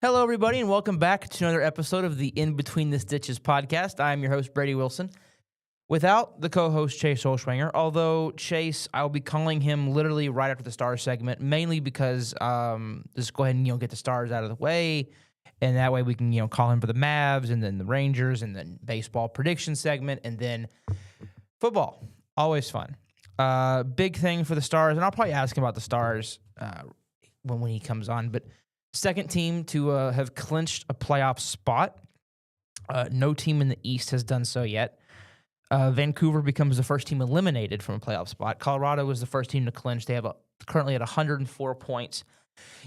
Hello, everybody, and welcome back to another episode of the In Between the Stitches podcast. I'm your host, Brady Wilson, without the co host, Chase Olschwanger. Although, Chase, I'll be calling him literally right after the Stars segment, mainly because just go ahead and get the Stars out of the way. And that way we can call him for the Mavs and then the Rangers and then baseball prediction segment and then football. Always fun. Big thing for the Stars, and I'll probably ask him about the Stars when he comes on, but second team to have clinched a playoff spot. No team in the East has done so yet. Vancouver becomes the first team eliminated from a playoff spot. Colorado was the first team to clinch. They have currently at 104 points.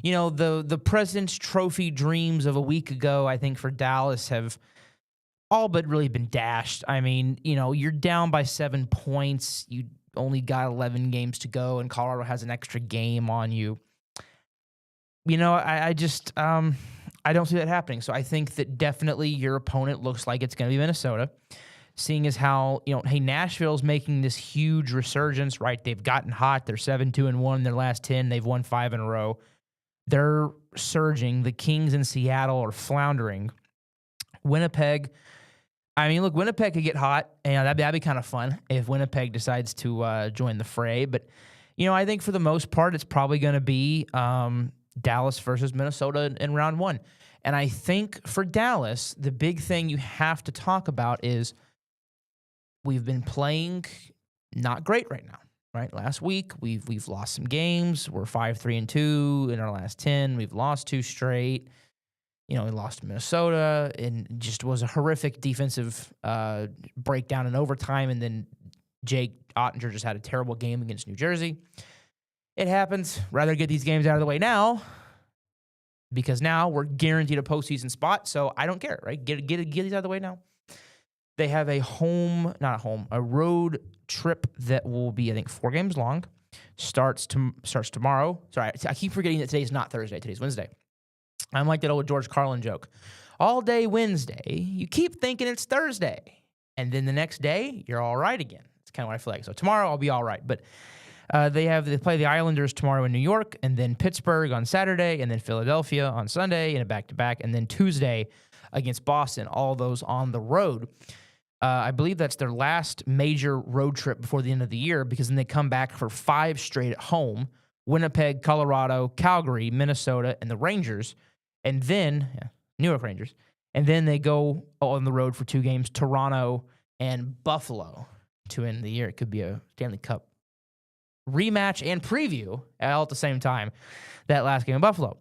You know, the President's Trophy dreams of a week ago, I think, for Dallas have all but really been dashed. I mean, you're down by 7 points. You only got 11 games to go, and Colorado has an extra game on you. I just I don't see that happening. So I think that definitely your opponent looks like it's going to be Minnesota, seeing as how, hey, Nashville's making this huge resurgence, right? They've gotten hot. They're 7-2-1 in their last 10. They've won 5 in a row. They're surging. The Kings in Seattle are floundering. Winnipeg, I mean, look, Winnipeg could get hot, and that'd be kind of fun if Winnipeg decides to join the fray. But, I think for the most part, it's probably going to be Dallas versus Minnesota in round one. And I think for Dallas, the big thing you have to talk about is we've been playing not great right now, right? Last week, we've lost some games. We're 5-3-2 in our last 10. We've lost 2 straight. We lost to Minnesota, and just was a horrific defensive breakdown in overtime. And then Jake Ottinger just had a terrible game against New Jersey. It happens. Rather get these games out of the way now, because now we're guaranteed a postseason spot. So I don't care, right? Get these out of the way now. They have a road trip that will be, I think, 4 games long. Starts tomorrow. Sorry, I keep forgetting that today's not Thursday. Today's Wednesday. I'm like that old George Carlin joke. All day Wednesday, you keep thinking it's Thursday, and then the next day you're all right again. It's kind of what I feel like. So tomorrow I'll be all right, but. They play the Islanders tomorrow in New York, and then Pittsburgh on Saturday, and then Philadelphia on Sunday in a back-to-back, and then Tuesday against Boston, all those on the road. I believe that's their last major road trip before the end of the year, because then they come back for 5 straight at home: Winnipeg, Colorado, Calgary, Minnesota, and the Rangers, and then New York Rangers. And then they go on the road for 2 games, Toronto and Buffalo, to end the year. It could be a Stanley Cup rematch and preview all at the same time, that last game in Buffalo,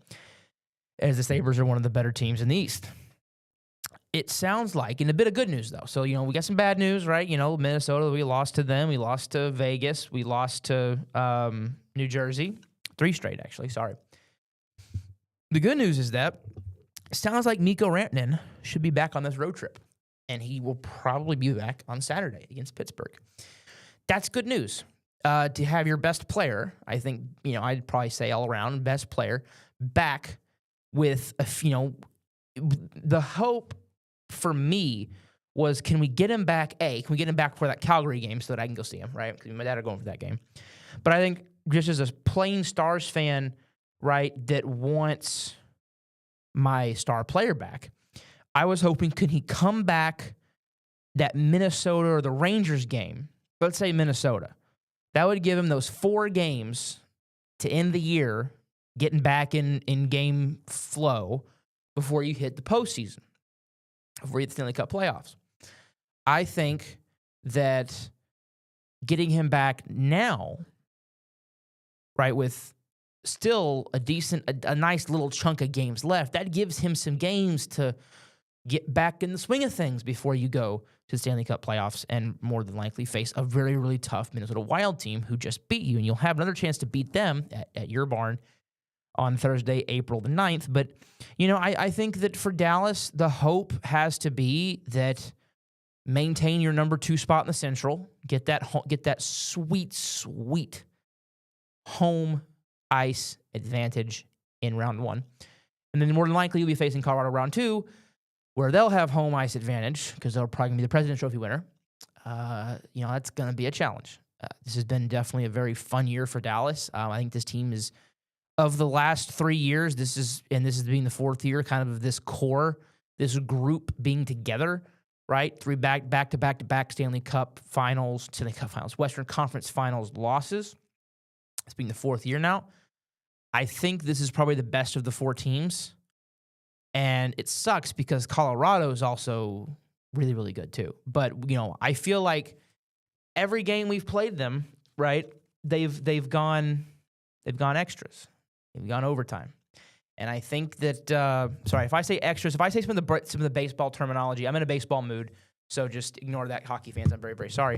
as the Sabres are one of the better teams in the East. It sounds like, and a bit of good news, though. So, we got some bad news, right? Minnesota, we lost to them. We lost to Vegas. We lost to New Jersey. 3 straight, actually. Sorry. The good news is that it sounds like Mikko Rantanen should be back on this road trip, and he will probably be back on Saturday against Pittsburgh. That's good news. To have your best player, I think, I'd probably say all around best player back with, the hope for me was, can we get him back? Can we get him back for that Calgary game so that I can go see him, right? Because my dad are going for that game. But I think just as a plain Stars fan, right, that wants my star player back, I was hoping, could he come back that Minnesota or the Rangers game? Let's say Minnesota. That would give him those 4 games to end the year, getting back in game flow before you hit the postseason, before you hit the Stanley Cup playoffs. I think that getting him back now, right, with still a nice little chunk of games left, that gives him some games to get back in the swing of things before you go to the Stanley Cup playoffs and more than likely face a very, really tough Minnesota Wild team who just beat you. And you'll have another chance to beat them at your barn on Thursday, April the 9th. But, I think that for Dallas, the hope has to be that maintain your number 2 spot in the Central, get that sweet, sweet home ice advantage in round 1. And then more than likely you'll be facing Colorado round 2, where they'll have home ice advantage because they're probably going to be the President's Trophy winner. That's going to be a challenge. This has been definitely a very fun year for Dallas. I think this team is of the last 3 years, this is being the fourth year, kind of this core, this group being together, right? 3 back-to-back Stanley Cup Finals, Western Conference Finals losses. It's being the fourth year now. I think this is probably the best of the 4 teams, and it sucks because Colorado is also really, really good too. But I feel like every game we've played them, right? They've gone extras. They've gone overtime. And I think that if I say extras, if I say some of the baseball terminology, I'm in a baseball mood, so just ignore that, hockey fans. I'm very, very sorry.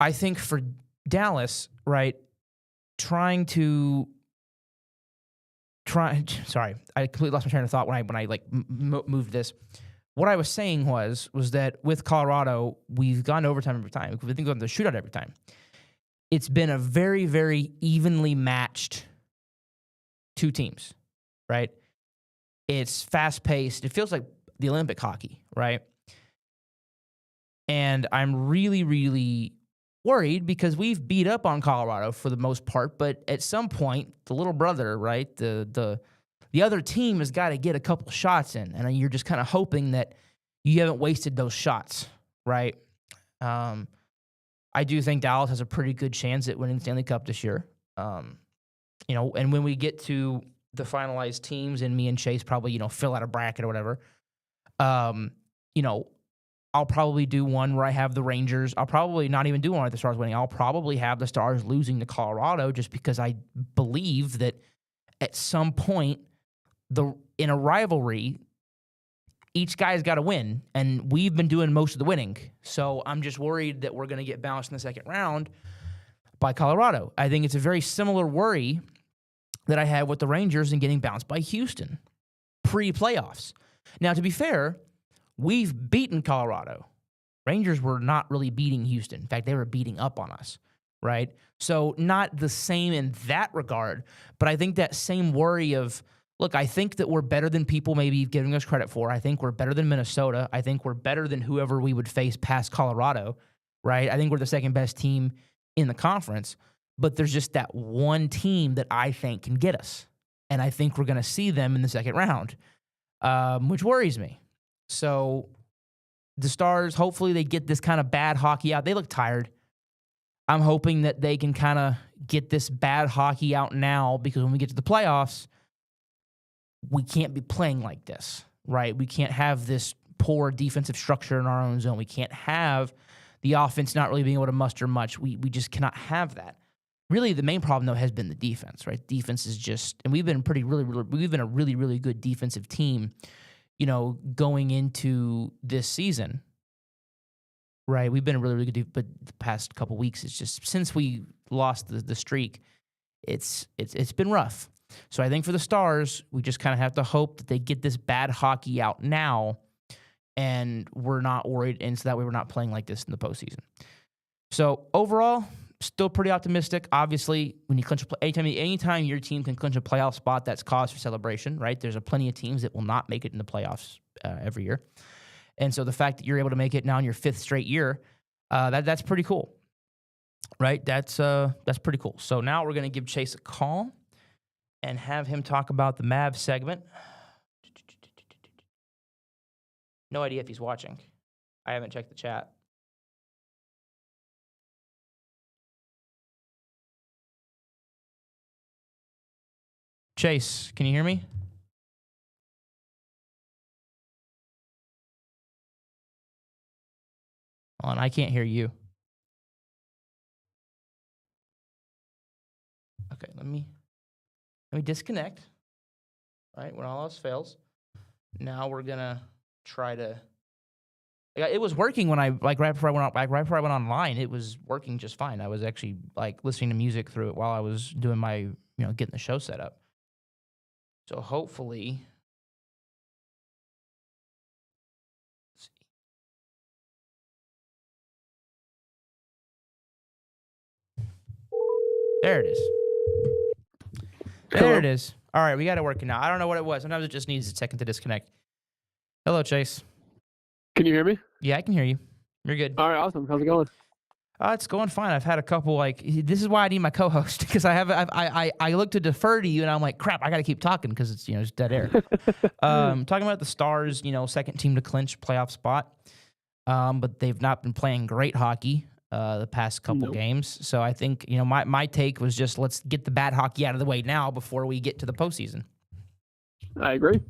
I think for Dallas, right, sorry, I completely lost my train of thought when I moved this. What I was saying was that with Colorado, we've gone overtime every time. We think we've gone to the shootout every time. It's been a very, very evenly matched 2 teams, right? It's fast-paced. It feels like the Olympic hockey, right? And I'm really, really worried because we've beat up on Colorado for the most part, but at some point, the little brother, right, the other team has got to get a couple shots in, and you're just kind of hoping that you haven't wasted those shots, right? I do think Dallas has a pretty good chance at winning the Stanley Cup this year. And when we get to the finalized teams and me and Chase probably, fill out a bracket or whatever, I'll probably do one where I have the Rangers. I'll probably not even do one with the Stars winning. I'll probably have the Stars losing to Colorado just because I believe that at some point in a rivalry, each guy's got to win, and we've been doing most of the winning. So I'm just worried that we're going to get bounced in the second round by Colorado. I think it's a very similar worry that I had with the Rangers and getting bounced by Houston pre-playoffs. Now, to be fair, we've beaten Colorado. Rangers were not really beating Houston. In fact, they were beating up on us, right? So not the same in that regard, but I think that same worry of, look, I think that we're better than people maybe giving us credit for. I think we're better than Minnesota. I think we're better than whoever we would face past Colorado, right? I think we're the second best team in the conference, but there's just that one team that I think can get us. And I think we're going to see them in the second round, which worries me. So the Stars, hopefully they get this kind of bad hockey out. They look tired. I'm hoping that they can kind of get this bad hockey out now, because when we get to the playoffs, we can't be playing like this, right? We can't have this poor defensive structure in our own zone. We can't have the offense not really being able to muster much. We just cannot have that. Really, the main problem, though, has been the defense, right? Defense is just, and we've been a really, really good defensive team, going into this season, right? We've been a really, really good, but the past couple weeks, it's just, since we lost the streak, it's been rough. So I think for the Stars, we just kind of have to hope that they get this bad hockey out now, and we're not worried, and so that way we're not playing like this in the postseason. So overall, still pretty optimistic. Obviously, when you clinch anytime your team can clinch a playoff spot, that's cause for celebration, right? There's plenty of teams that will not make it in the playoffs every year, and so the fact that you're able to make it now in your 5th straight year, that's pretty cool, right? That's pretty cool. So now we're going to give Chase a call and have him talk about the Mavs segment. No idea if he's watching. I haven't checked the chat. Chase, can you hear me? Hold on, I can't hear you. Okay, let me disconnect. All right, when all else fails, now we're gonna try to. It was working when I right before I went online. It was working just fine. I was actually listening to music through it while I was doing my getting the show set up. So hopefully, let's see. There it is. There it is. All right, we got it working now. I don't know what it was. Sometimes it just needs a second to disconnect. Hello, Chase. Can you hear me? Yeah, I can hear you. You're good. All right, awesome. How's it going? It's going fine. I've had a couple this is why I need my co-host because I look to defer to you and I'm like crap. I got to keep talking because it's it's dead air. Talking about the Stars, second team to clinch playoff spot, but they've not been playing great hockey the past couple games. So I think my take was just let's get the bad hockey out of the way now before we get to the postseason. I agree.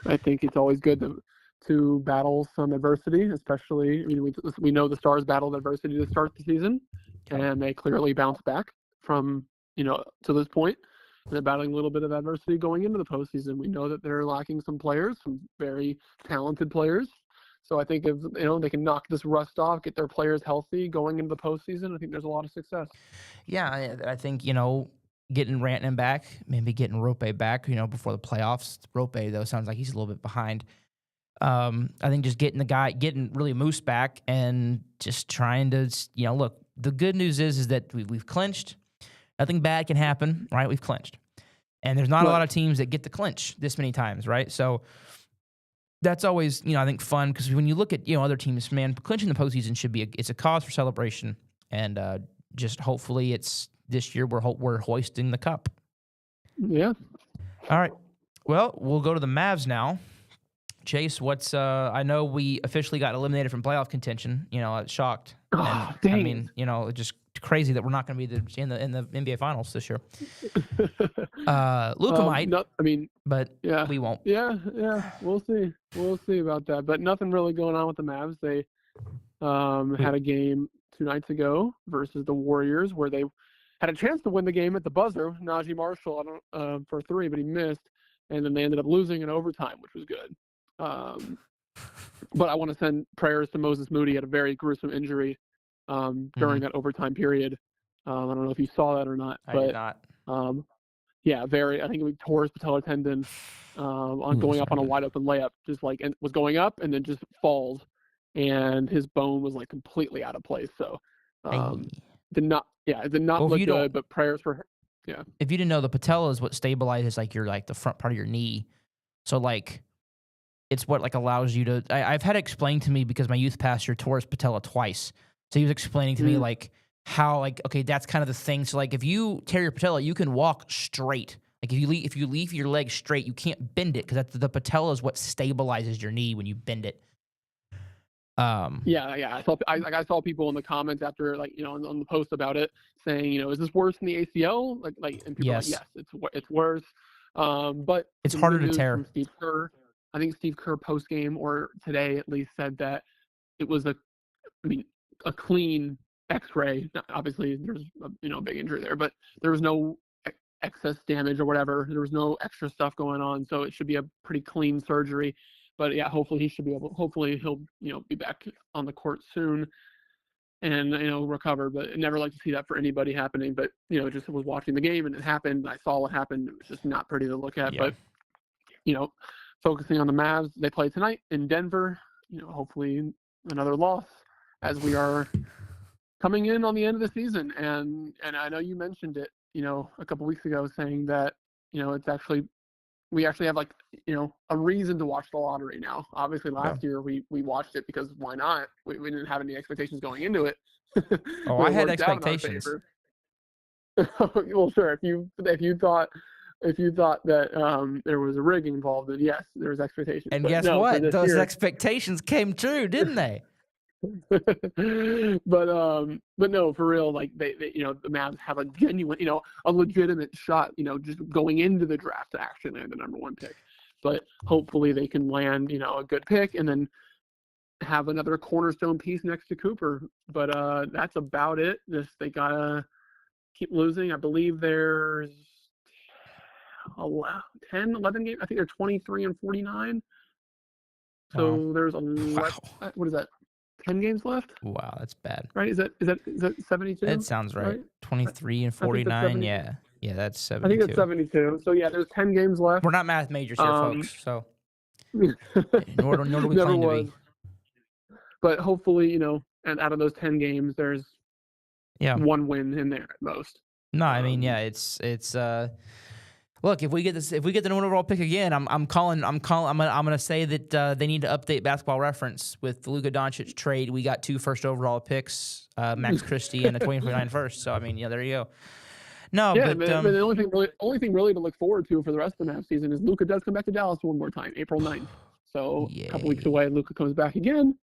I think it's always good to battle some adversity, especially we know the Stars battled adversity to start the season, and they clearly bounced back from to this point. They're battling a little bit of adversity going into the postseason. We know that they're lacking some players, some very talented players. So I think if they can knock this rust off, get their players healthy going into the postseason, I think there's a lot of success. Yeah, I think getting Rantanen back, maybe getting Rope back, before the playoffs. Rope though sounds like he's a little bit behind. I think just getting really Moose back and just trying to, look, the good news is that we've clinched. Nothing bad can happen, right? We've clinched. And there's not a lot of teams that get to clinch this many times, right? So that's always, I think fun because when you look at, other teams, man, clinching the postseason it's a cause for celebration. And just hopefully it's this year we're hoisting the cup. Yeah. All right. Well, we'll go to the Mavs now. Chase, I know we officially got eliminated from playoff contention. Shocked. Oh, dang. I mean, just crazy that we're not going to be in the NBA Finals this year. Luka might. But yeah, we won't. Yeah, we'll see. We'll see about that. But nothing really going on with the Mavs. They had a game 2 nights ago versus the Warriors where they had a chance to win the game at the buzzer. Najee Marshall for 3, but he missed, and then they ended up losing in overtime, which was good. But I want to send prayers to Moses Moody. He had a very gruesome injury during that overtime period. I don't know if you saw that or not. I did not. Yeah, I think he tore his patellar tendon on going up on a wide open layup, and was going up and then just falls, and his bone was completely out of place. So it did not look good. But prayers for her. Yeah. If you didn't know, the patella is what stabilizes the front part of your knee. So it's what allows you to. I've had it explained to me because my youth pastor tore his patella twice. So he was explaining to me how okay, that's kind of the thing. So if you tear your patella, you can walk straight. If you leave your leg straight, you can't bend it because the patella is what stabilizes your knee when you bend it. Yeah. I saw people in the comments after on the post about it saying is this worse than the ACL? And people yes, yes, it's worse. But it's harder to tear. Steve Kerr, I think Steve Kerr post game or today at least said that it was a clean X-ray. Obviously, there's a big injury there, but there was no excess damage or whatever. There was no extra stuff going on, so it should be a pretty clean surgery. But yeah, hopefully he'll be back on the court soon and recover. But I never like to see that for anybody happening. But just was watching the game and it happened. I saw what happened. It was just not pretty to look at. Yeah. But focusing on the Mavs, they play tonight in Denver. Hopefully another loss as we are coming in on the end of the season. And I know you mentioned it, a couple weeks ago, saying that we actually have a reason to watch the lottery now. Obviously last year we watched it because why not? We didn't have any expectations going into it. Oh, I had expectations. Well, sure. If you thought that there was a rig involved, then yes, there was expectations. And guess what? Those expectations came true, didn't they? But no, for real, they the Mavs have a genuine, a legitimate shot, just going into the draft to actually land the number 1 pick. But hopefully they can land, a good pick and then have another cornerstone piece next to Cooper. But that's about it. They gotta keep losing. I believe there's 10, 11 games. I think they're 23-49. So there's a lot. Wow. What is that? 10 games left? Wow, that's bad. Right? Is that 72? That sounds right. 23-49. Yeah, that's 72. I think it's 72. So yeah, there's 10 games left. We're not math majors here, folks. So nor do we claim to be. But hopefully, and out of those 10 games, there's 1 win in there at most. No, I mean, yeah, it's Look, if we get the number overall pick again, I'm gonna say that they need to update Basketball Reference with the Luka Doncic trade. We got 2 first overall picks, Max Christie and a 2029 first. So I mean, yeah, there you go. No, Yeah, but but the only thing really to look forward to for the rest of the Mavs season is Luka does come back to Dallas one more time, April 9th. So a couple weeks yay. away, Luka comes back again.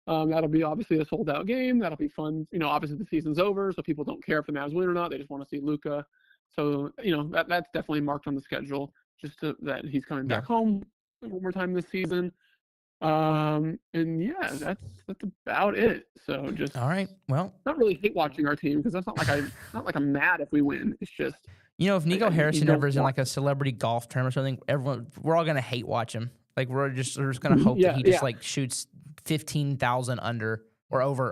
That'll be obviously a sold out game. That'll be fun. Obviously the season's over, so people don't care if the Mavs win or not. They just want to see Luka. So that's definitely marked on the schedule, that he's coming back home one more time this season. And yeah, that's about it. So just All right. Well, not really hate watching our team, because that's not like I'm mad if we win. It's just if Nico you Harrison don't ever is in want- like a celebrity golf tournament or something, we're all gonna hate watch him. Like we're just gonna hope that he just like shoots 15,000 under or over.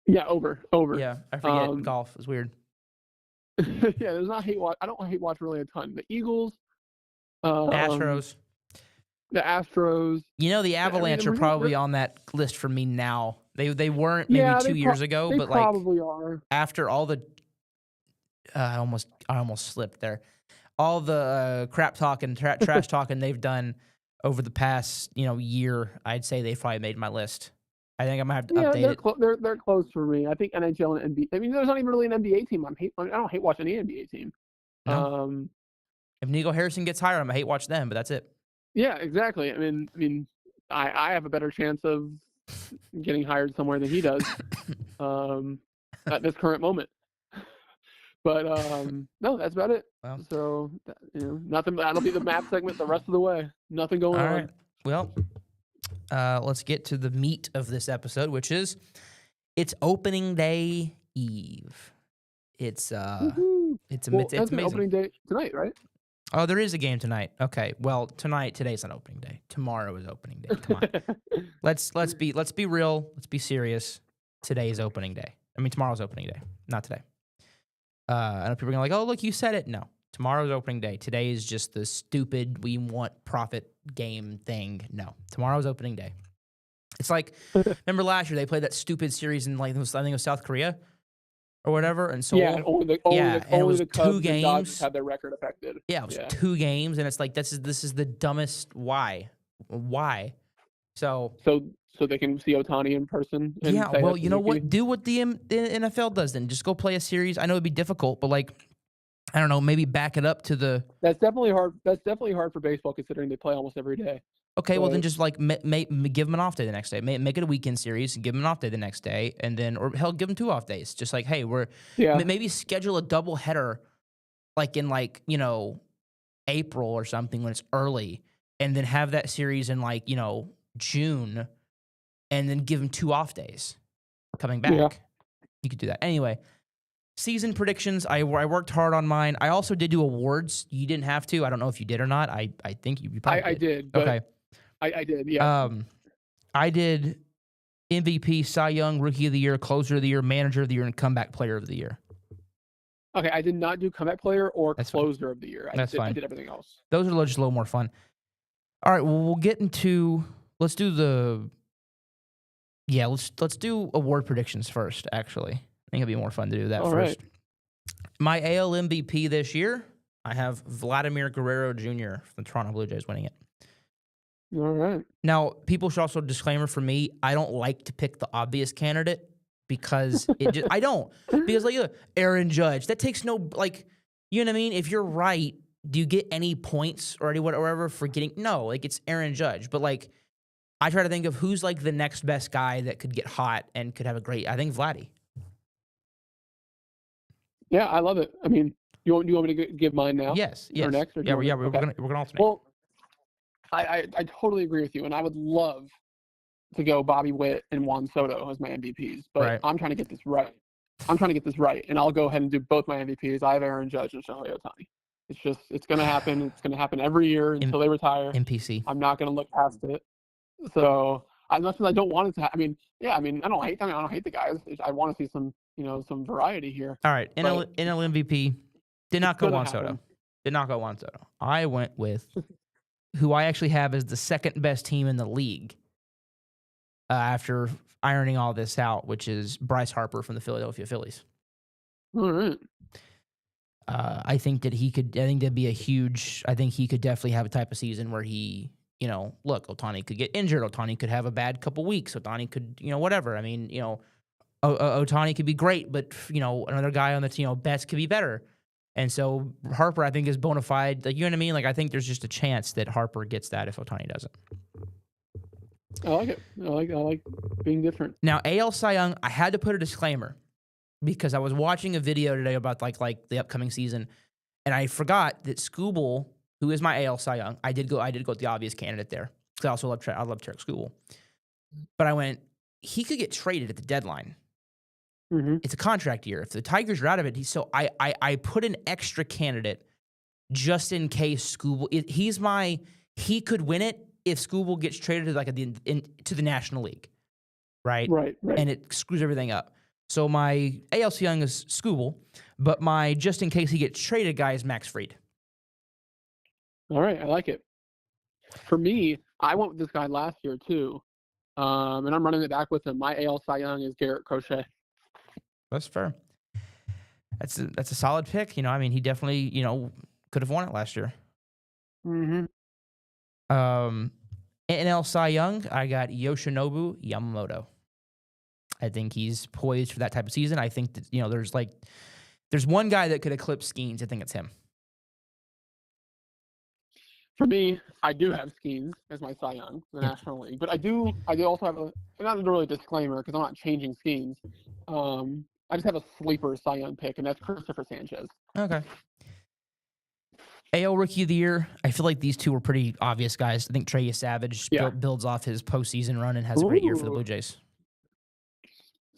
Yeah, over. Yeah, I forget golf is weird. Yeah, there's not hate watch. I don't hate watch really a ton. The Eagles, Astros. the Astros. The Avalanche are probably on that list for me now. They weren't maybe 2 years ago, they but probably are. After all the I almost slipped there. All the crap talk and trash talking they've done over the past year, I'd say they probably made my list. I think I'm gonna have to update it. They're close for me. I think NHL and NBA. I mean, there's not even really an NBA team. I don't hate watching any NBA team. No. If Nico Harrison gets hired, I'm gonna hate watch them, but that's it. Yeah, exactly. I mean, I have a better chance of getting hired somewhere than he does at this current moment. But no, that's about it. Well, so nothing. That'll be the map segment the rest of the way. Nothing going on. All right. Well, let's get to the meat of this episode, which is it's opening day eve. It's amazing. Opening day tonight, right? Oh, there is a game tonight. Okay. Well, today's not opening day. Tomorrow is opening day. Come on. let's be real. Let's be serious. Today is opening day. I mean, tomorrow's opening day, not today. I know people are going to like, oh, look, you said it. No, tomorrow's opening day. Today is just the stupid, we want profit game thing. No, tomorrow's opening day. It's like, remember last year they played that stupid series in I think it was South Korea or whatever, and so and it was 2 games. Had their record affected. Yeah, it was 2 games, and it's like this is the dumbest. Why? So they can see Ohtani in person. And yeah, well, you know what? Do what the NFL does then. Just go play a series. I know it'd be difficult, but I don't know, maybe back it up to the. That's definitely hard. That's definitely hard for baseball, considering they play almost every day. Okay, well then just give them an off day the next day. Make it a weekend series and give them an off day the next day, and then or hell, give them 2 off days. Just like, hey, maybe schedule a double header, in April or something when it's early, and then have that series in June, and then give them 2 off days coming back. Yeah. You could do that anyway. Season predictions. I worked hard on mine. I also did do awards. You didn't have to. I don't know if you did or not. I think you probably did. I did. Okay. I did. Yeah. I did MVP, Cy Young, Rookie of the Year, Closer of the Year, Manager of the Year, and Comeback Player of the Year. Okay, I did not do Comeback Player or That's Closer of the Year. That's fine. I did everything else. Those are just a little more fun. All right. Well, we'll get into. Let's do the. Yeah. Let's do award predictions first. Actually, I think it'd be more fun to do that first. Right. My AL MVP this year, I have Vladimir Guerrero Jr. from the Toronto Blue Jays winning it. All right. Now, people should also disclaimer for me, I don't like to pick the obvious candidate because I don't. Because Aaron Judge, that takes no, you know what I mean? If you're right, do you get any points or whatever for getting, no, it's Aaron Judge. But I try to think of who's the next best guy that could get hot and could have a great, I think Vladdy. Yeah, I love it. I mean, you want me to give mine now? Yes. Or next? Or we're gonna alternate. Well, I totally agree with you, and I would love to go Bobby Witt and Juan Soto as my MVPs, but right. I'm trying to get this right. And I'll go ahead and do both my MVPs. I have Aaron Judge and Shohei Ohtani. It's going to happen. It's going to happen every year until they retire. MPC. I'm not going to look past it. So as much as I don't want it to, I don't hate the guys. I want to see some variety here. All right, NL MVP did not go Juan Soto. Did not go Juan Soto. I went with who I actually have as the second best team in the league after ironing all this out, which is Bryce Harper from the Philadelphia Phillies. All right. I think that he could. I think that'd be a huge. I think he could definitely have a type of season where he, look, Otani could get injured. Otani could have a bad couple weeks. Otani could, whatever. I mean, Otani could be great, but another guy on the team, Betts could be better. And so Harper, I think, is bona fide. Like, you know what I mean? Like, I think there's just a chance that Harper gets that if Otani doesn't. I like it. I like being different. Now, AL Cy Young, I had to put a disclaimer because I was watching a video today about like the upcoming season, and I forgot that Skubal, who is my AL Cy Young, I did go with the obvious candidate there because I also love Tarek Skubal, but I went, he could get traded at the deadline. Mm-hmm. It's a contract year. If the Tigers are out of it, I put an extra candidate just in case Skubal. He could win it if Skubal gets traded to to the National League, right? Right. And it screws everything up. So my AL Cy Young is Skubal, but my just in case he gets traded guy is Max Fried. All right, I like it. For me, I went with this guy last year too, and I'm running it back with him. My AL Cy Young is Garrett Crochet. That's fair. That's a solid pick. I mean, he definitely could have won it last year. Mm-hmm. NL Cy Young, I got Yoshinobu Yamamoto. I think he's poised for that type of season. I think that there's one guy that could eclipse Skeens. I think it's him. For me, I do have Skeens as my Cy Young, the National League, but I do also have not really a disclaimer because I'm not changing Skeens. I just have a sleeper Cy Young pick, and that's Christopher Sanchez. Okay. AL Rookie of the Year, I feel like these two were pretty obvious guys. I think Trey Savage builds off his postseason run and has a great year for the Blue Jays.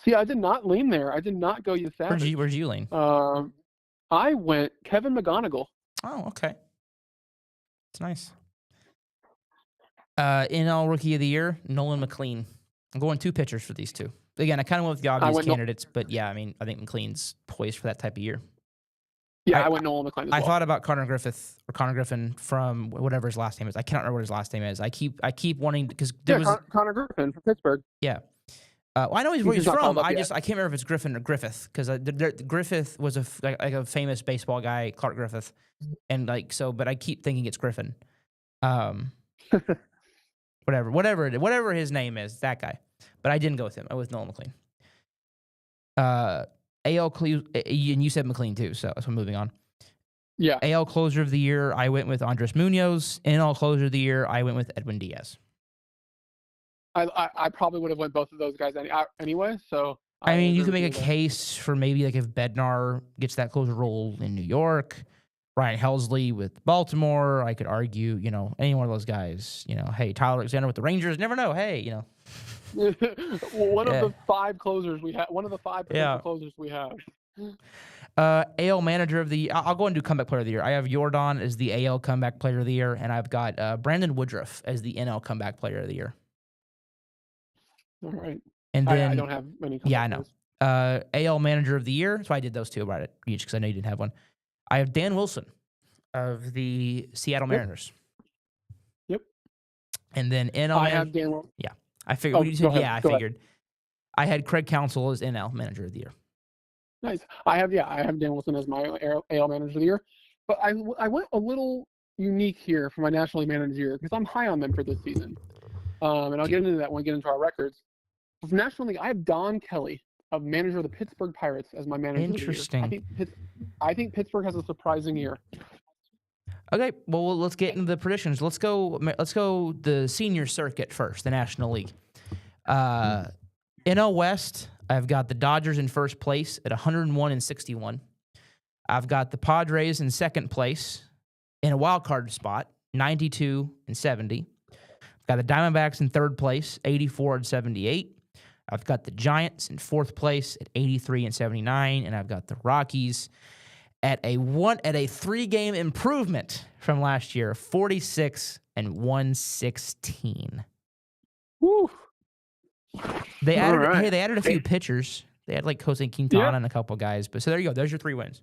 See, I did not lean there. I did not go Savage. Where'd you lean? I went Kevin McGonigal. Oh, okay. It's nice. NL Rookie of the Year, Nolan McLean. I'm going two pitchers for these two. Again, I kind of went with the obvious candidates, but yeah, I mean, I think McLean's poised for that type of year. Yeah, I went Nolan McLean as well. I thought about Connor Griffin from whatever his last name is. I cannot remember what his last name is. I keep wanting because there was Connor Griffin from Pittsburgh. Yeah. Well, I know where he's from. I can't remember if it's Griffin or Griffith because Griffith was a famous baseball guy, Clark Griffith, and but I keep thinking it's Griffin. Whatever his name is, that guy. But I didn't go with him. I went with Nolan McLean. And you said McLean too, so I'm moving on. Yeah. AL Closer of the Year, I went with Andres Munoz. NL Closer of the Year, I went with Edwin Diaz. I probably would have went both of those guys anyway. So I mean, you can make a case for maybe if Bednar gets that closer role in New York, Ryan Helsley with Baltimore. I could argue, any one of those guys. Hey, Tyler Alexander with the Rangers. Never know. Hey, one of the five closers we have. One of the five closers we have. AL Manager of the. I'll go and do Comeback Player of the Year. I have Jordan as the AL Comeback Player of the Year, and I've got Brandon Woodruff as the NL Comeback Player of the Year. All right. And then I don't have many. Yeah, I know. AL Manager of the Year. So I did those two about it each because I know you didn't have one. I have Dan Wilson of the Seattle Mariners. Yep. And then NL. I have Dan Wilson. Yeah, I figured. What did you say? Yeah, I figured. I had Craig Counsell as NL Manager of the Year. Nice. I have Dan Wilson as my AL Manager of the Year, but I went a little unique here for my National League Manager of the Year because I'm high on them for this season. And I'll get into that when we get into our records. For National League, I have Don Kelly, of manager of the Pittsburgh Pirates, as my manager. Interesting. Of the year. I think Pittsburgh has a surprising year. Okay, well, let's get into the predictions. Let's go the senior circuit first, the National League. NL West, I've got the Dodgers in first place at 101-61. I've got the Padres in second place in a wild card spot, 92-70. I've got the Diamondbacks in third place, 84-78. I've got the Giants in fourth place at 83-79, and I've got the Rockies at a 3-game improvement from last year, 46-116. Woo! They added a few pitchers. They had Jose Quintana and a couple guys, but so there you go. There's your 3 wins.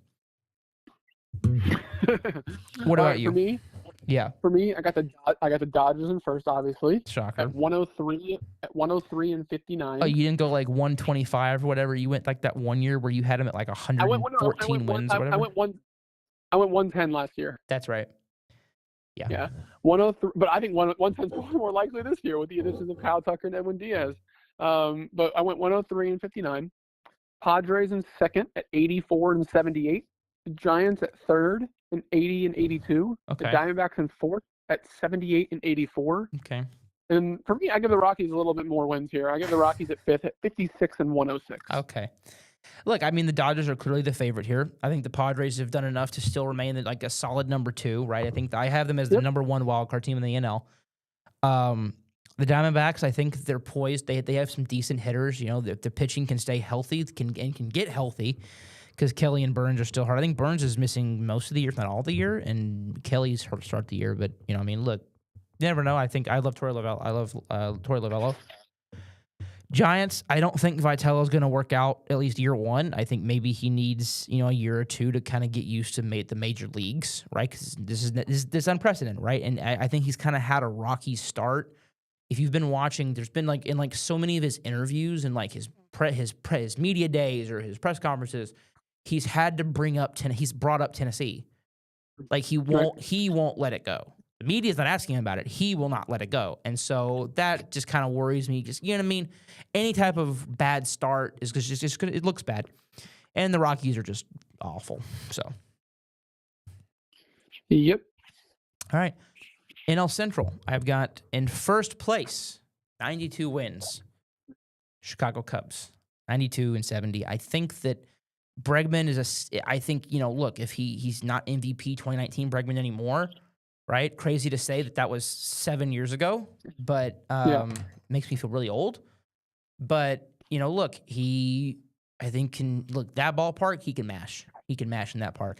What about you? For me, For me, I got the Dodgers in first, obviously. Shocker. At 103-59. Oh, you didn't go 125 or whatever. You went that one year where you had them at 114 wins or whatever. I went 110 last year. That's right. Yeah. Yeah. 103, but I think 110 is more likely this year with the additions of Kyle Tucker and Edwin Diaz. But I went 103 and 59. Padres in second at 84 and 78. The Giants at third and 80 and 82. Okay. The Diamondbacks in fourth at 78 and 84. Okay. And for me, I give the Rockies a little bit more wins here. I give the Rockies at fifth at 56 and 106. Okay. Look, I mean, the Dodgers are clearly the favorite here. I think the Padres have done enough to still remain like a solid number 2, right? I think I have them as the number 1 wildcard team in the NL. The Diamondbacks, I think they're poised. They have some decent hitters. You know, the pitching can stay healthy, can get healthy, because Kelly and Burns are still hurt. I think Burns is missing most of the year, if not all the year, and Kelly's hurt to start the year. But I mean, look, you never know. I love Torey Lovullo. I love Torey Lovullo. Giants, I don't think Vitello's going to work out at least year 1. I think maybe he needs a year or 2 to kind of get used to the major leagues, right? Because this is unprecedented, right? And I think he's kind of had a rocky start. If you've been watching, there's been in so many of his interviews and his media days or his press conferences, he's had to he's brought up Tennessee. He won't let it go. The media's not asking him about it. He will not let it go. And so that just kind of worries me. Just, you know what I mean? Any type of bad start is just it looks bad. And the Rockies are just awful. So. Yep. All right. NL Central, I've got in first place, 92 wins, Chicago Cubs, 92 and 70. I think that Bregman look, if he's not MVP 2019 Bregman anymore, right? Crazy to say that was 7 years ago, but makes me feel really old. But, look, that ballpark, he can mash. He can mash in that park.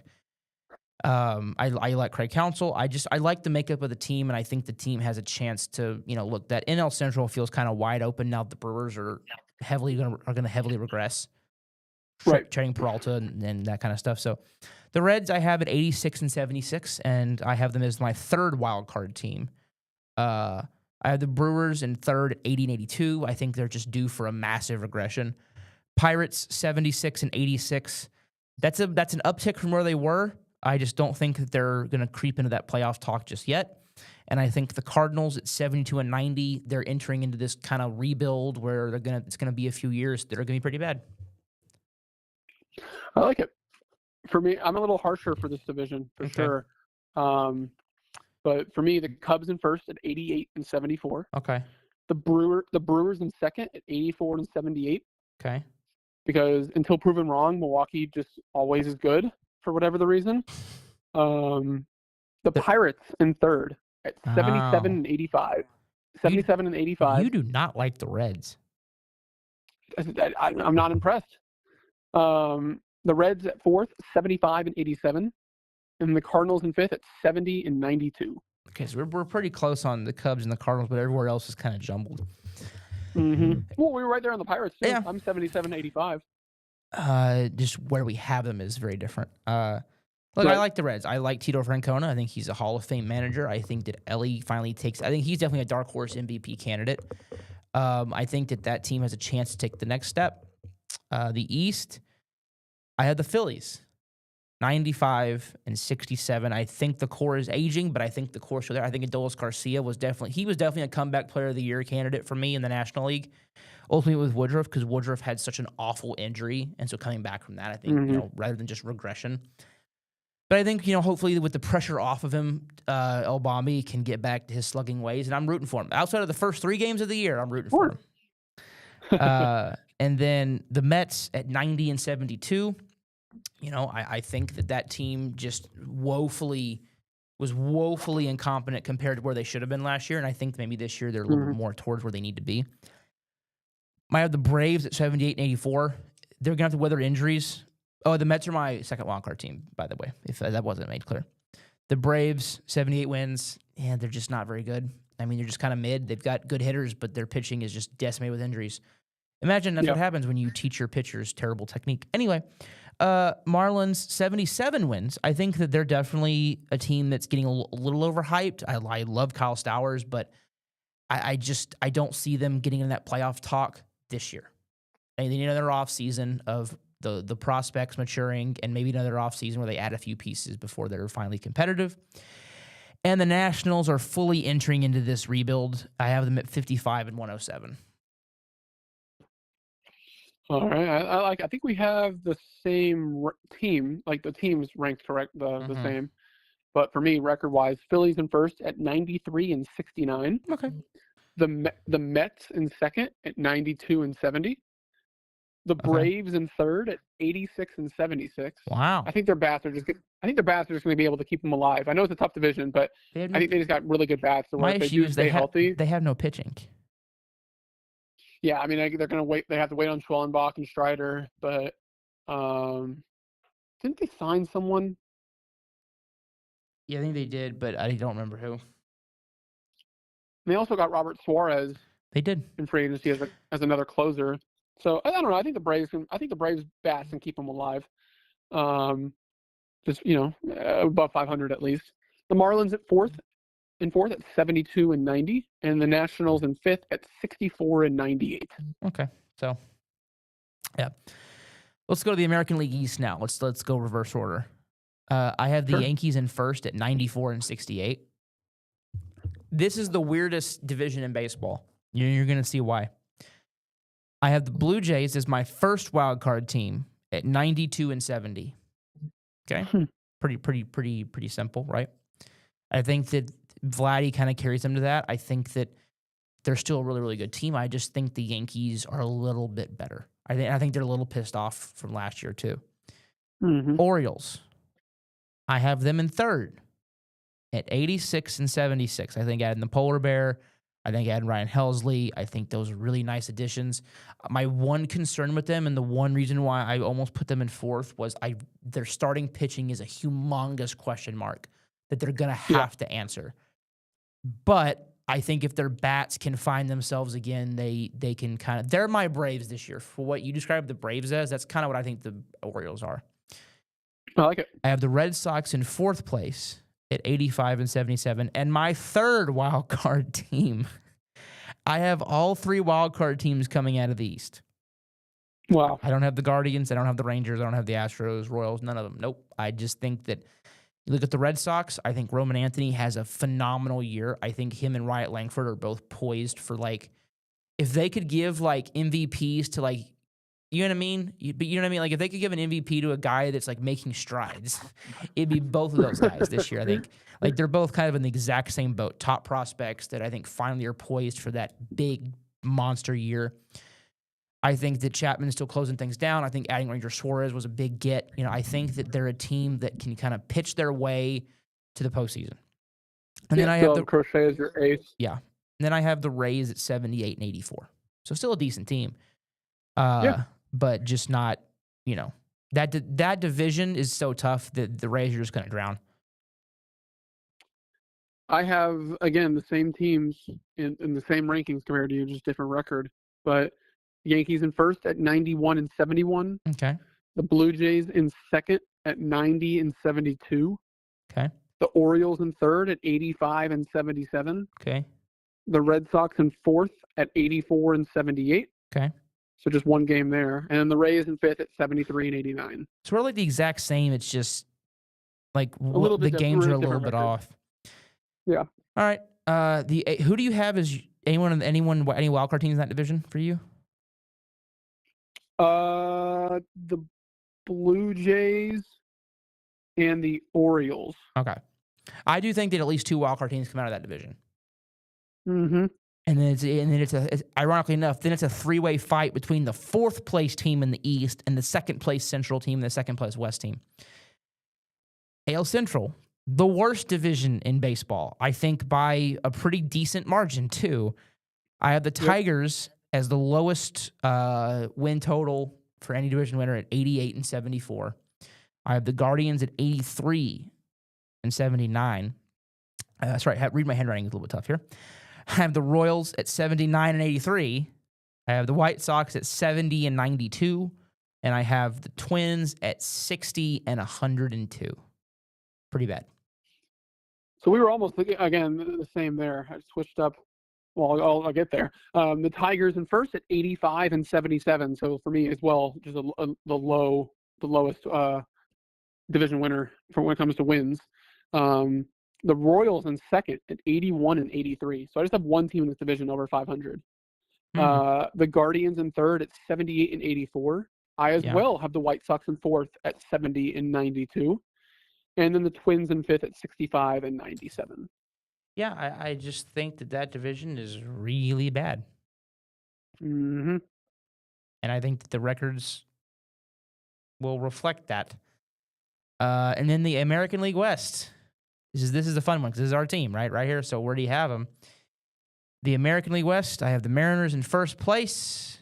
I like Craig Counsell. I like the makeup of the team, and I think the team has a chance to, look, that NL Central feels kind of wide open now. The Brewers are going to heavily regress, right? Trading Peralta and that kind of stuff. So the Reds I have at 86 and 76, and I have them as my third wild card team. I have the Brewers in third at 80 and 82. I think they're just due for a massive regression. Pirates 76 and 86. That's an uptick from where they were. I just don't think that they're going to creep into that playoff talk just yet. And I think the Cardinals at 72 and 90, they're entering into this kind of rebuild where it's going to be a few years that are going to be pretty bad. I like it. For me, I'm a little harsher for this division for sure. But for me, the Cubs in first at 88 and 74. Okay. The Brewers in second at 84 and 78. Okay. Because until proven wrong, Milwaukee just always is good for whatever the reason. The Pirates in third at 77 and 85. 77 and 85. You do not like the Reds. I'm not impressed. The Reds at fourth, 75 and 87. And the Cardinals in fifth at 70 and 92. Okay, so we're pretty close on the Cubs and the Cardinals, but everywhere else is kind of jumbled. Mm-hmm. Well, we were right there on the Pirates, too. Yeah. I'm 77 85. Just where we have them is very different. Look, Right. I like the Reds. I like Tito Francona. I think he's a Hall of Fame manager. I think that Ellie finally I think he's definitely a dark horse MVP candidate. I think that team has a chance to take the next step. The East, I had the Phillies, 95 and 67. I think the core is aging, but I think the core still there. I think Adolis Garcia was definitely a comeback player of the year candidate for me in the National League. Ultimately with Woodruff, because Woodruff had such an awful injury, and so coming back from that, I think rather than just regression. But I think hopefully with the pressure off of him, Elbami can get back to his slugging ways, and I'm rooting for him. Outside of the first 3 games of the year, I'm rooting for him. And then the Mets at 90 and 72. I think that team just was woefully incompetent compared to where they should have been last year, and I think maybe this year they're a little bit more towards where they need to be. I have the Braves at 78 and 84. They're going to have to weather injuries. Oh, the Mets are my second wildcard team, by the way, if that wasn't made clear. The Braves, 78 wins. Yeah, they're just not very good. I mean, they're just kind of mid. They've got good hitters, but their pitching is just decimated with injuries. Imagine that's what happens when you teach your pitchers terrible technique. Anyway, Marlins, 77 wins. I think that they're definitely a team that's getting a little overhyped. I love Kyle Stowers, but I don't see them getting in that playoff talk this year. They need another offseason of the prospects maturing, and maybe another offseason where they add a few pieces before they're finally competitive. And the Nationals are fully entering into this rebuild. I have them at 55 and 107. All right, I think we have the same team. Like the team's ranked correct, the same. But for me, record-wise, Phillies in first at 93 and 69. Okay. The Mets in second at 92 and 70. The Braves in third at 86 and 76. Wow. I think their bats are just going to be able to keep them alive. I know it's a tough division, but I think they just got really good bats. My issue is stay healthy. They have no pitching. Yeah, I mean, they're going to wait. They have to wait on Schwellenbach and Strider, but didn't they sign someone? Yeah, I think they did, but I don't remember who. They also got Robert Suarez. They did in free agency as another closer. So I don't know. I think the Braves bats can keep them alive. Just above 500 at least. The Marlins at fourth at 72 and 90, and the Nationals in fifth at 64 and 98. Okay, so yeah, let's go to the American League East now. Let's go reverse order. I have the Yankees in first at 94 and 68. This is the weirdest division in baseball. You're going to see why. I have the Blue Jays as my first wild card team at 92 and 70. Okay, pretty simple, right? I think that Vladdy kind of carries them to that. I think that they're still a really, really good team. I just think the Yankees are a little bit better. I think they're a little pissed off from last year too. Orioles, I have them in third at 86 and 76. I think adding the Polar Bear, I think adding Ryan Helsley, I think those are really nice additions. My one concern with them, and the one reason why I almost put them in fourth, was their starting pitching is a humongous question mark that they're going to have to answer. But I think if their bats can find themselves again, they can kind of... They're my Braves this year. For what you described the Braves as, that's kind of what I think the Orioles are. I like it. I have the Red Sox in fourth place at 85 and 77. And my third wild card team, I have all three wild card teams coming out of the East. Wow. I don't have the Guardians. I don't have the Rangers. I don't have the Astros, Royals, none of them. Nope. I just think that you look at the Red Sox, I think Roman Anthony has a phenomenal year. I think him and Wyatt Langford are both poised for, like, if they could give, like, MVPs to, like, you know what I mean? But you know what I mean? Like, if they could give an MVP to a guy that's, like, making strides, it'd be both of those guys this year, I think. Like, they're both kind of in the exact same boat. Top prospects that I think finally are poised for that big monster year. I think that Chapman's still closing things down. I think adding Ranger Suarez was a big get. You know, I think that they're a team that can kind of pitch their way to the postseason. And then I have the Crochet as your ace. Yeah. And then I have the Rays at 78 and 84. So still a decent team. But just not, you know, that division is so tough that the Rays are just going to drown. I have, again, the same teams in the same rankings compared to you, just different record. But Yankees in first at 91 and 71. Okay. The Blue Jays in second at 90 and 72. Okay. The Orioles in third at 85 and 77. Okay. The Red Sox in fourth at 84 and 78. Okay. So just one game there. And then the Rays in fifth at 73 and 89. So we're like the exact same. It's just like the games are a little bit off. Yeah. All right. Who do you have as any wildcard teams in that division for you? The Blue Jays and the Orioles. Okay. I do think that at least two wildcard teams come out of that division. Mm-hmm. And then it's ironically enough, then it's a three-way fight between the fourth place team in the East and the second place Central team and the second place West team. AL Central, the worst division in baseball, I think by a pretty decent margin too. I have the Tigers as the lowest win total for any division winner at 88 and 74. I have the Guardians at 83 and 79. That's right. Read my handwriting, it's a little bit tough here. I have the Royals at 79 and 83. I have the White Sox at 70 and 92. And I have the Twins at 60 and 102. Pretty bad. So we were almost, again, the same there. I switched up Well, I'll get there. The Tigers in first at 85 and 77. So for me as well, just the lowest division winner for when it comes to wins. The Royals in second at 81 and 83. So I just have one team in this division over 500. The Guardians in third at 78 and 84. I as well have the White Sox in fourth at 70 and 92. And then the Twins in fifth at 65 and 97. Yeah, I just think that division is really bad. Mm-hmm. And I think that the records will reflect that. And then the American League West. This is a fun one because this is our team, right here. So where do you have them? The American League West, I have the Mariners in first place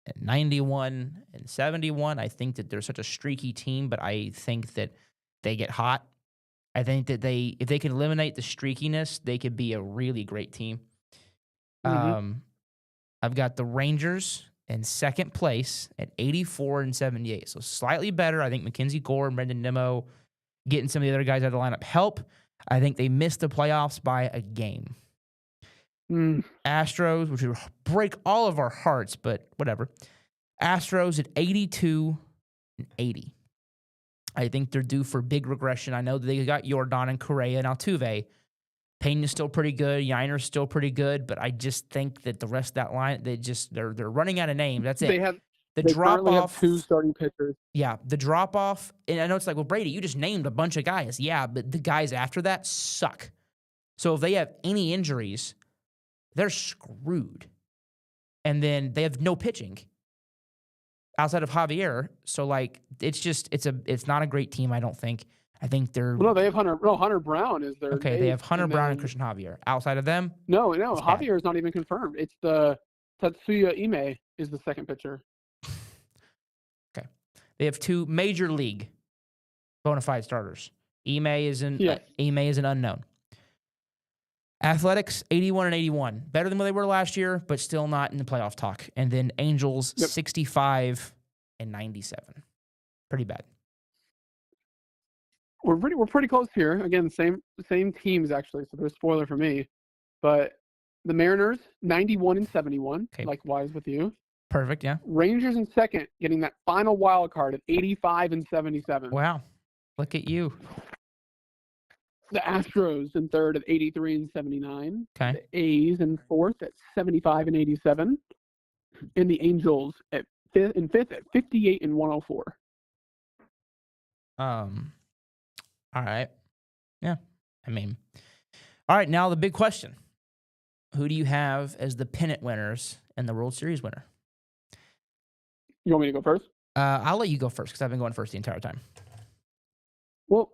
at 91 and 71. I think that they're such a streaky team, but I think that they get hot. I think that if they can eliminate the streakiness, they could be a really great team. Mm-hmm. I've got the Rangers in second place at 84 and 78. So slightly better. I think Mackenzie Gore and Brendan Nimmo getting some of the other guys out of the lineup help. I think they missed the playoffs by a game. Astros, which would break all of our hearts, but whatever. Astros at 82 and 80. I think they're due for big regression. I know that they got Jordan and Correa and Altuve. Pena's still pretty good. Yiner's still pretty good, but I just think that the rest of that line, they're running out of names. That's it. They currently have two starting pitchers. Yeah, the drop off, and I know it's like, well, Brady, you just named a bunch of guys. Yeah, but the guys after that suck. So if they have any injuries, they're screwed. And then they have no pitching outside of Javier. So like, it's not a great team. I don't think. I think they're they have Hunter Brown is their okay. They have Hunter Brown and Christian Javier. Outside of them, no, Javier is not even confirmed. It's the Tatsuya Ime is the second pitcher. Okay, they have two major league bona fide starters. Ime is an unknown. Athletics 81 and 81, better than what they were last year, but still not in the playoff talk. And then Angels 65 and 97, pretty bad. We're pretty close here. Again, same teams actually, so there's a spoiler for me. But the Mariners 91 and 71, likewise with you. Perfect, yeah. Rangers in second, getting that final wild card at 85 and 77. Wow, look at you. The Astros in third at 83 and 79. Okay. The A's in fourth at 75 and 87. And the Angels at fifth at 58 and 104. All right. Yeah. I mean, all right. Now the big question: who do you have as the pennant winners and the World Series winner? You want me to go first? I'll let you go first because I've been going first the entire time. Well,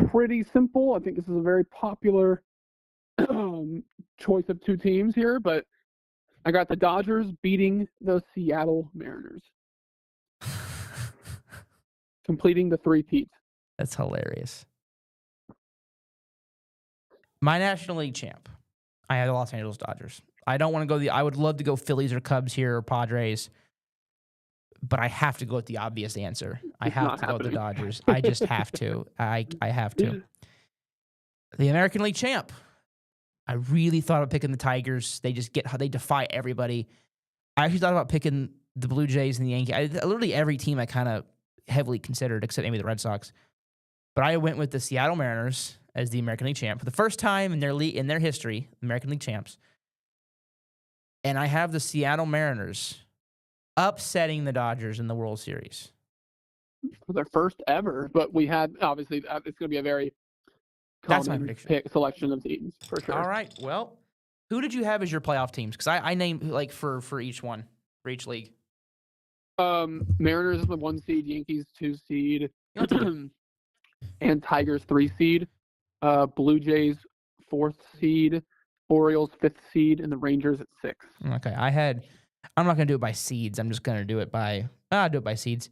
pretty simple. I think this is a very popular choice of two teams here, but I got the Dodgers beating the Seattle Mariners, completing the three-peat. That's hilarious. My National League champ, I had the Los Angeles Dodgers. I don't want to go I would love to go Phillies or Cubs here or Padres, but I have to go with the obvious answer. I have to go with the Dodgers. I just have to. I have to. The American League champ. I really thought about picking the Tigers. They defy everybody. I actually thought about picking the Blue Jays and the Yankees. Literally every team I kind of heavily considered, except maybe the Red Sox. But I went with the Seattle Mariners as the American League champ for the first time in their history, American League champs. And I have the Seattle Mariners upsetting the Dodgers in the World Series. For their first ever, but we had obviously it's going to be a very common selection of teams for sure. All right, well, who did you have as your playoff teams? Because I named like for each one, for each league. Mariners is the 1 seed, Yankees 2 seed, and Tigers 3 seed. Blue Jays 4th seed, Orioles 5th seed, and the Rangers at 6. Okay, I'm not going to do it by seeds. I'm just going to do it I'll do it by seeds.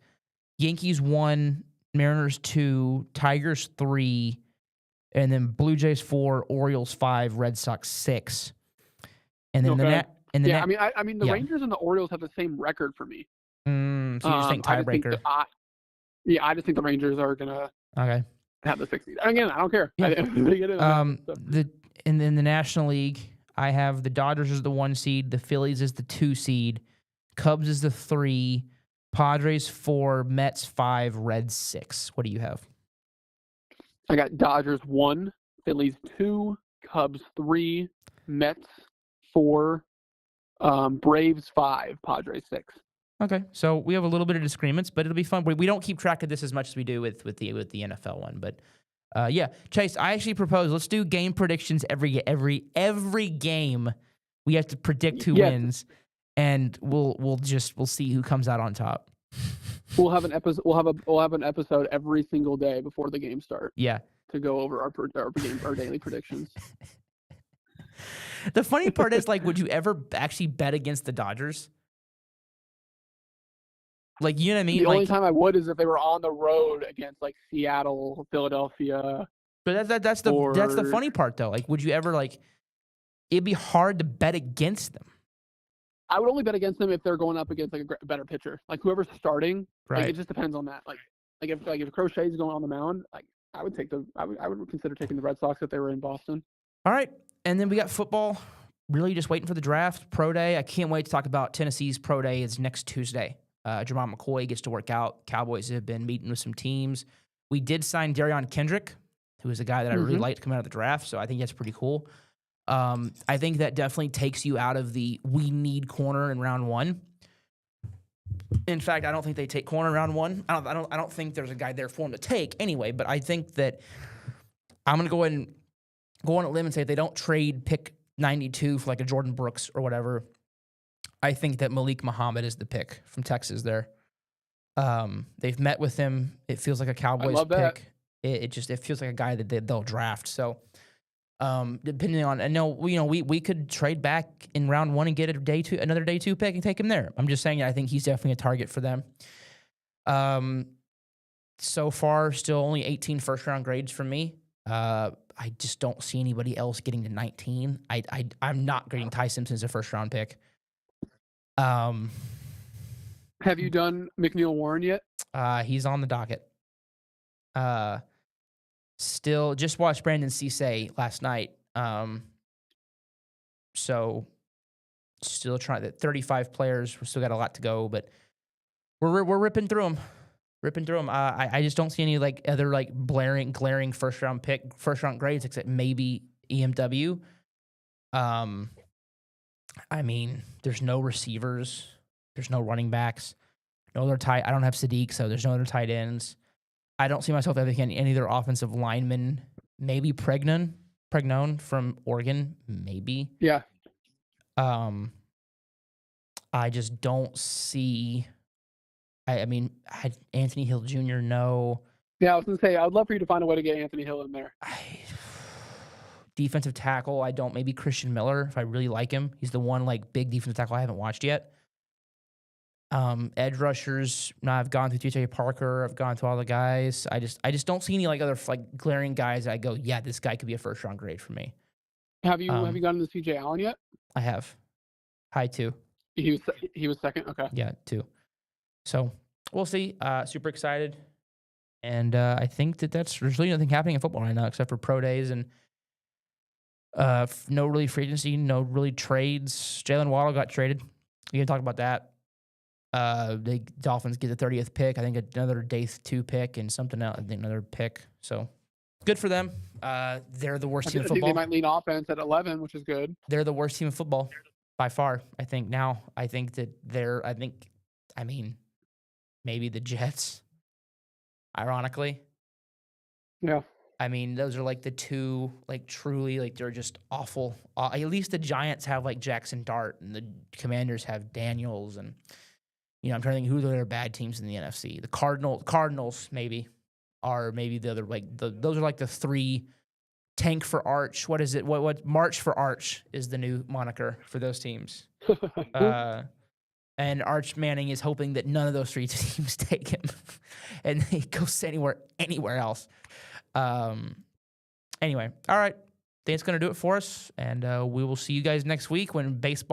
Yankees 1, Mariners 2, Tigers 3, and then Blue Jays 4, Orioles 5, Red Sox 6. And then I mean the Rangers and the Orioles have the same record for me. So you just think tiebreaker? I just think the Rangers are gonna have the 6th seed. Again, I don't care. Yeah. In the National League, I have the Dodgers as the 1 seed, the Phillies as the 2 seed, Cubs as the 3, Padres 4, Mets 5, Reds 6. What do you have? I got Dodgers 1, Phillies 2, Cubs 3, Mets 4, Braves 5, Padres 6. Okay, so we have a little bit of disagreements, but it'll be fun. We don't keep track of this as much as we do with the NFL one, but yeah, Chase, I actually propose let's do game predictions every game. We have to predict who wins, and we'll see who comes out on top. We'll have an episode. We'll have an episode every single day before the game start. Yeah, to go over our daily predictions. The funny part is, like, would you ever actually bet against the Dodgers? Like, you know what I mean? The only time I would is if they were on the road against like Seattle, Philadelphia. But that's the funny part, though. Like, would you ever, like? It'd be hard to bet against them. I would only bet against them if they're going up against like a better pitcher, like whoever's starting. Right. Like, it just depends on that. Like if Crochet's going on the mound, like I would consider taking the Red Sox if they were in Boston. All right, and then we got football. Really, just waiting for the draft, pro day. I can't wait to talk about Tennessee's pro day. It's next Tuesday. Jermon McCoy gets to work out. Cowboys have been meeting with some teams. We did sign Darion Kendrick, who is a guy that I really liked coming out of the draft, so I think that's pretty cool. I think that definitely takes you out of the we need corner in round 1. In fact, I don't think they take corner in round 1. I don't think there's a guy there for him to take anyway. But I think that I'm gonna go ahead and go on a limb and say if they don't trade pick 92 for like a Jordan Brooks or whatever, I think that Malik Muhammad is the pick from Texas there. They've met with him. It feels like a Cowboys pick. It feels like a guy that they'll draft. So depending on, I know we could trade back in round 1 and get another day 2 pick and take him there. I'm just saying I think he's definitely a target for them. So far, still only 18 first round grades from me. I just don't see anybody else getting to 19. I'm not grading Ty Simpson as a first round pick. Have you done McNeil Warren yet? He's on the docket. Still just watched Brandon Cisse last night. So still trying that 35 players. We still got a lot to go, but we're ripping through them. I just don't see any like other like glaring first round grades except maybe EMW. I mean, there's no receivers, there's no running backs, no other tight. I don't have Sadiq, so there's no other tight ends. I don't see myself ever getting any other offensive linemen. Maybe Pregnon from Oregon, maybe. Yeah. I just don't see. I mean, Anthony Hill Jr. No. Yeah, I was gonna say I would love for you to find a way to get Anthony Hill in there. Defensive tackle, I don't. Maybe Christian Miller if I really like him. He's the one like big defensive tackle I haven't watched yet. Edge rushers. No, I've gone through TJ Parker. I've gone through all the guys. I just don't see any like other like glaring guys that I go, yeah, this guy could be a first round grade for me. Have you gotten to CJ Allen yet? I have. High 2. He was second. Okay. Yeah, 2. So we'll see. Super excited, and I think there's really nothing happening in football right now except for pro days and no really free agency, no really trades. Jalen Waddle got traded. We can talk about that. The Dolphins get the 30th pick. I think another day 2 pick and something else. I think another pick. So good for them. They're the worst team in football. I think they might lean offense at 11, which is good. They're the worst team in football by far. I think now. I mean, maybe the Jets. Ironically. Yeah. I mean, those are like the two, like truly, like they're just awful. At least the Giants have like Jackson Dart, and the Commanders have Daniels, and I'm trying to think who the other bad teams in the NFC. The Cardinals maybe are maybe the other those are like the 3. Tank for Arch. What is it? What March for Arch is the new moniker for those teams. And Arch Manning is hoping that none of those 3 teams take him, and he goes anywhere else. Anyway, all right. I think it's going to do it for us, and we will see you guys next week when baseball